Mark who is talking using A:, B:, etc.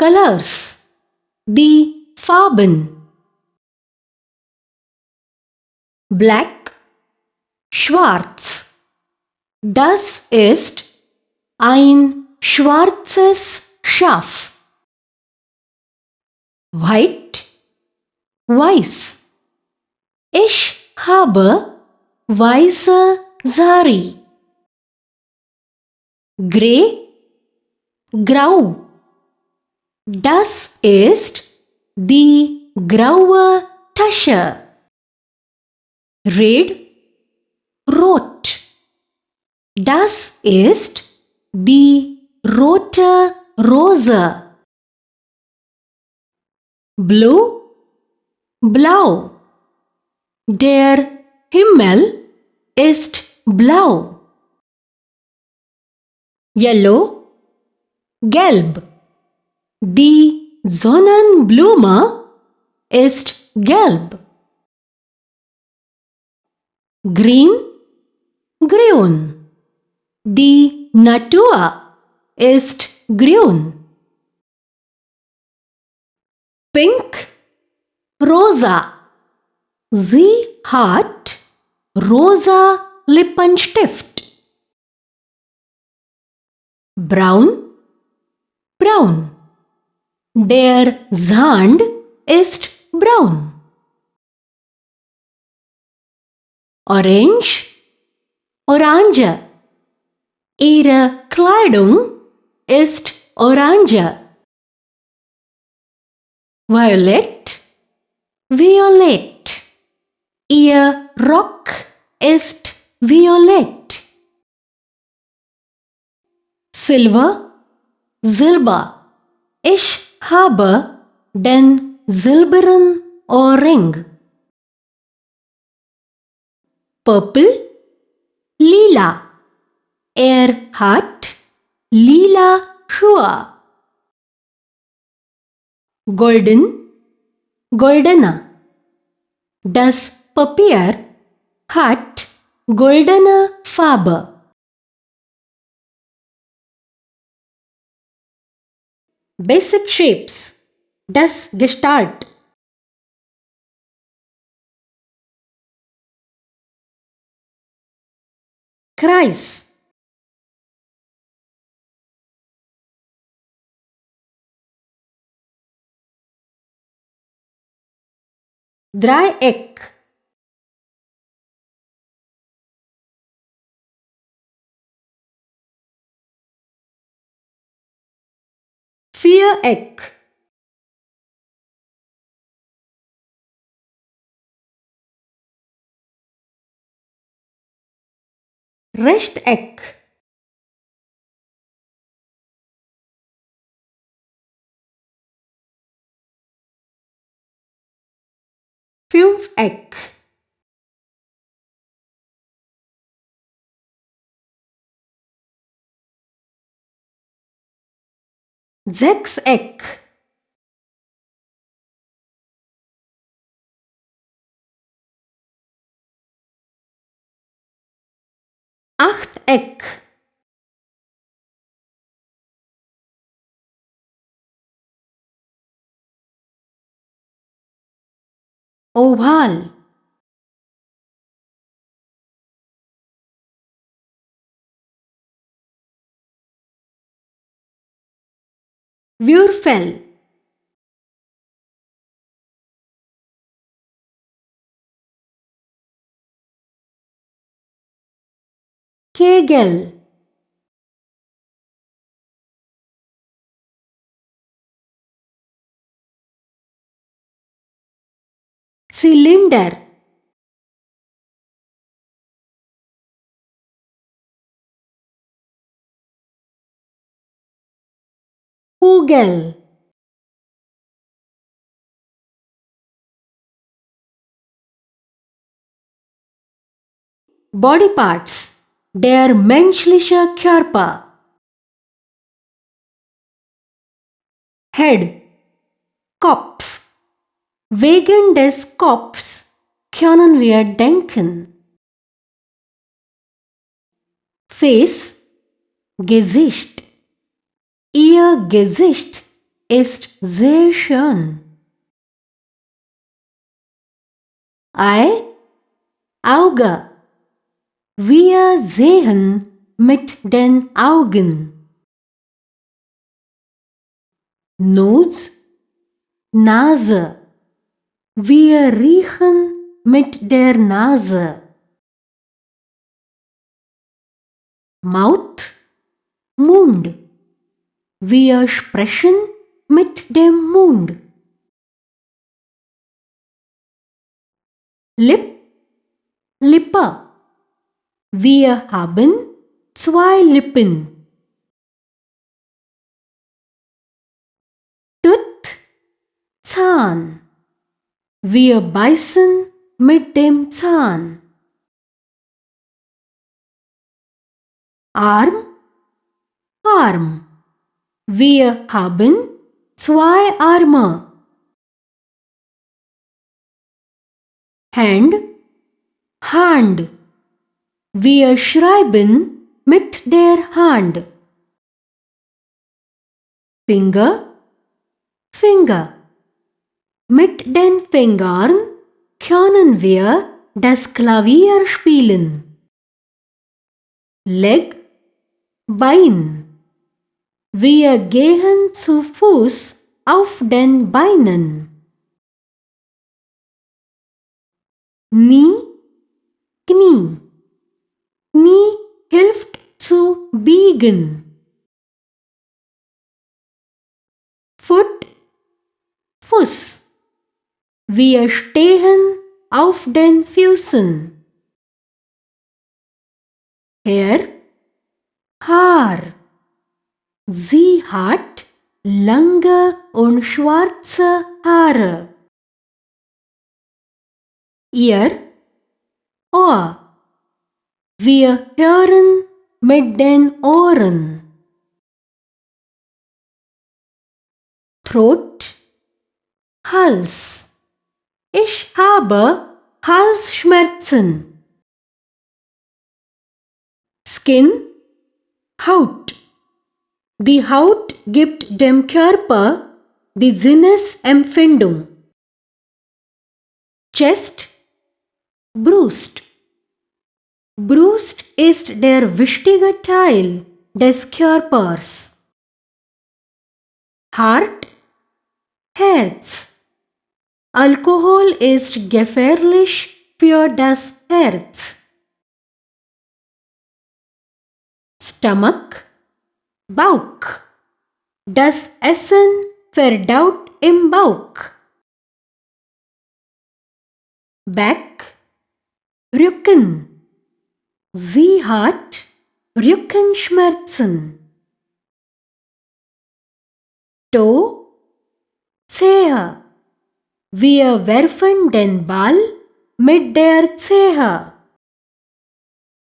A: Colors. Die Farben. Black, schwarz. Das ist ein schwarzes Schaf. White, weiß. Ich habe weiße Sari. Grey, grau. Das ist die graue Tasche. Red, rot. Das ist die rote Rose. Blue, blau. Der Himmel ist blau. Yellow, gelb. Die Sonnenblume ist gelb. Green, grün. Die Natur ist grün. Pink, rosa. Sie hat rosa Lippenstift. Braun, braun. Der Sand ist braun. Orange, orange. Ihre Kleidung ist orange. Violet, violett. Ihr Rock ist violett. Silber, silber. Ich habe den silbernen Ohrring. Purple, lila. Hat lila Schuhe. Golden, goldener. Das Papier hat goldene Farbe. Basic shapes. Das Gestalt. Kreis. Dreieck. Viereck. Rechteck. Fünfeck. Sechseck. Achteck. Oval. Würfel. Kegel. Zylinder. Kugel. Body parts. Der menschliche Körper. Head. Kopf. Wegen des Kopfs können wir denken. Face, Gesicht. Ihr Gesicht ist sehr schön. Auge. Wir sehen mit den Augen. Nose. Nase. Wir riechen mit der Nase. Mouth. Mund. Wir sprechen mit dem Mund. Lip. Lippe. Wir haben 2 Lippen. Tooth. Zahn. Wir beißen mit dem Zahn. Arm. Arm. Wir haben 2 Arme. Hand. Hand. Wir schreiben mit der Hand. Finger. Finger. Mit den Fingern können wir das Klavier spielen. Leg. Bein. Wir gehen zu Fuß auf den Beinen. Knie. Knie. Knie hilft zu biegen. Foot. Fuß. Wir stehen auf den Füßen. Hair. Haar. Sie hat lange und schwarze Haare. Ear. Ohr. Wir hören mit den Ohren. Throat. Hals. Ich habe Halsschmerzen. Skin. Haut. Die Haut gibt dem Körper die Sinnesempfindung. Chest. Brust. Brust ist der wichtige Teil des Körpers. Heart. Herz. Alkohol ist gefährlich für das Herz. Stomach. Bauch. Das Essen verdaut im Bauch. Back. Rücken. Sie hat Rückenschmerzen. Toe. Zehe. Wir werfen den Ball mit der Zehe.